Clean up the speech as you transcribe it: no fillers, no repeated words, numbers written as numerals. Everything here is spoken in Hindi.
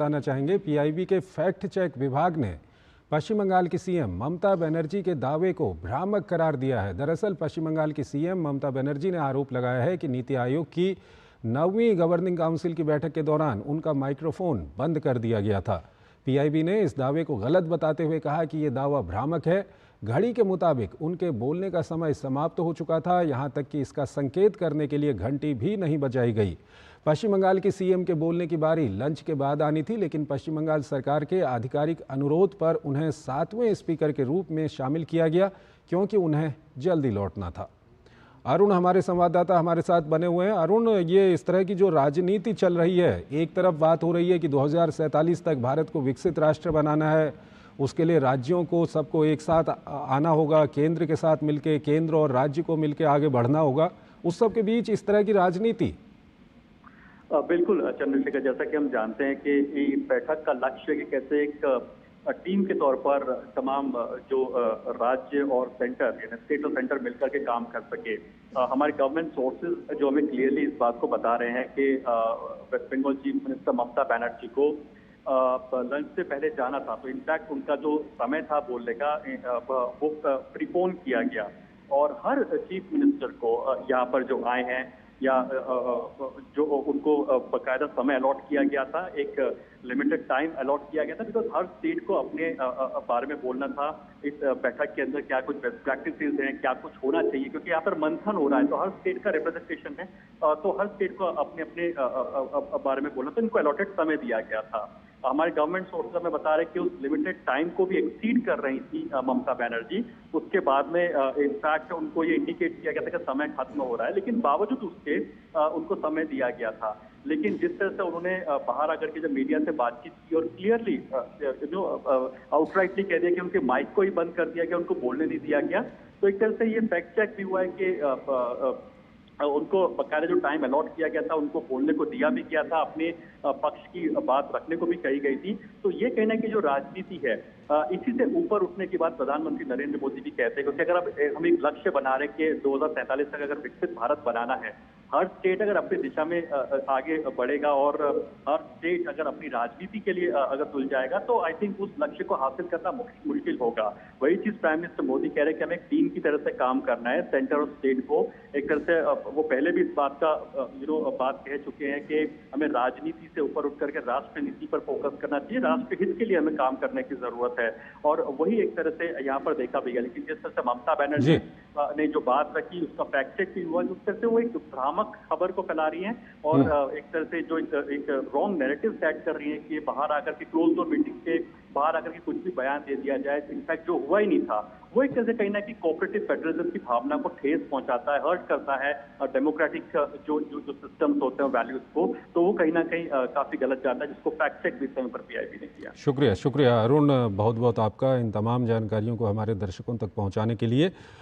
बताना चाहेंगे। पीआईबी के फैक्ट चेक विभाग ने पश्चिम बंगाल की सीएम ममता बनर्जी के दावे को भ्रामक करार दिया है। दरअसल पश्चिम बंगाल की सीएम ममता बनर्जी ने आरोप लगाया है कि नीति आयोग की 9वीं गवर्निंग काउंसिल की बैठक के दौरान उनका माइक्रोफोन बंद कर दिया गया था। पीआईबी ने इस दावे को गलत बताते हुए कहा कि ये दावा भ्रामक है। घड़ी के मुताबिक उनके बोलने का समय समाप्त हो चुका था, यहां तक कि इसका संकेत करने के लिए घंटी भी नहीं बजाई गई। पश्चिम बंगाल की सीएम के बोलने की बारी लंच के बाद आनी थी, लेकिन पश्चिम बंगाल सरकार के आधिकारिक अनुरोध पर उन्हें 7वें स्पीकर के रूप में शामिल किया गया, क्योंकि उन्हें जल्दी लौटना था। अरुण हमारे संवाददाता हमारे साथ बने हुए हैं। अरुण, ये इस तरह की जो राजनीति चल रही है, एक तरफ बात हो रही है कि 2047 तक भारत को विकसित राष्ट्र बनाना है, उसके लिए राज्यों को सबको एक साथ आना होगा, केंद्र के साथ मिलके, केंद्र और राज्य को मिलके आगे बढ़ना होगा। उस सब के बीच इस तरह की राजनीति। बिल्कुल चंद्रशेखर, जैसा कि हम जानते हैं कि इस बैठक का लक्ष्य कि कैसे एक टीम के तौर पर तमाम जो राज्य और सेंटर यानी स्टेट और सेंटर मिलकर के काम कर सके। हमारे गवर्नमेंट सोर्सेज जो हमें क्लियरली इस बात को बता रहे हैं कि waste Bengal chief minister Mamata Banerjee को लंच से पहले जाना था, तो इनफैक्ट उनका जो समय था बोलने का वो प्रीपोन किया गया और हर चीफ मिनिस्टर को यहाँ पर जो आए हैं या जो उनको बकायदा समय अलॉट किया गया था, एक लिमिटेड टाइम अलॉट किया गया था, बिकॉज हर स्टेट को अपने बारे में बोलना था। इस बैठक के अंदर क्या कुछ बेस्ट प्रैक्टिसेस हैं, क्या कुछ होना चाहिए, क्योंकि यहाँ पर मंथन हो रहा है, तो हर स्टेट का रिप्रेजेंटेशन है, तो हर स्टेट को अपने अपने बारे में बोलना, तो इनको अलॉटेड समय दिया गया था। हमारे गवर्नमेंट सोर्सेज हमें बता रहे कि उस लिमिटेड टाइम को भी एक्सीड कर रही थी ममता बनर्जी। उसके बाद में इनफैक्ट उनको ये इंडिकेट किया गया था कि समय खत्म हो रहा है, लेकिन बावजूद उसके उनको समय दिया गया था। लेकिन जिस तरह से उन्होंने बाहर आकर के जब मीडिया से बातचीत की और क्लियरली जो आउटराइटली कह दिया कि उनके माइक को ही बंद कर दिया गया, उनको बोलने नहीं दिया गया, तो एक तरह से ये फैक्ट चेक भी हुआ है कि उनको बकायदा जो टाइम अलॉट किया गया था उनको बोलने को दिया भी गया था, अपने पक्ष की बात रखने को भी कही गई थी। तो ये कहना कि जो राजनीति है इसी से ऊपर उठने की बात प्रधानमंत्री नरेंद्र मोदी भी कहते हैं, क्योंकि अगर अब हम एक लक्ष्य बना रहे कि 2047 तक अगर विकसित भारत बनाना है, हर स्टेट अगर अपनी दिशा में आगे बढ़ेगा और हर स्टेट अगर अपनी राजनीति के लिए अगर तुल जाएगा, तो आई थिंक उस लक्ष्य को हासिल करना मुश्किल होगा। वही चीज प्राइम मिनिस्टर मोदी कह रहे हैं कि हमें एक टीम की तरह से काम करना है, सेंटर और स्टेट को एक तरह से। वो पहले भी इस बात का बात कह चुके हैं कि हमें राजनीति से ऊपर उठ करके राष्ट्र नीति पर फोकस करना चाहिए, राष्ट्र हित के लिए हमें काम करने की जरूरत है, और वही एक तरह से यहाँ पर देखा भी गया। लेकिन जिस तरह से ममता बनर्जी ने जो बात रखी उसका फैक्ट चेक भी हुआ, जिस तरह से वो एक भ्रामक खबर को फैला रही है और एक तरह से जो एक रॉन्ग नैरेटिव सेट कर रही है कि बाहर आकर के क्लोज डोर मीटिंग के बाहर आकर के कुछ भी बयान दे दिया जाए, इनफैक्ट जो हुआ ही नहीं था, वो एक तरह से कहीं ना कहीं कोऑपरेटिव फेडरलिज्म की भावना को ठेस पहुंचाता है, हर्ट करता है डेमोक्रेटिक जो सिस्टम्स होते हैं वैल्यूज को, तो वो कहीं ना कहीं काफी गलत जाता है, जिसको फैक्ट चेक भी समय पर पीआईबी ने किया। शुक्रिया अरुण, बहुत बहुत आपका इन तमाम जानकारियों को हमारे दर्शकों तक पहुंचाने के लिए।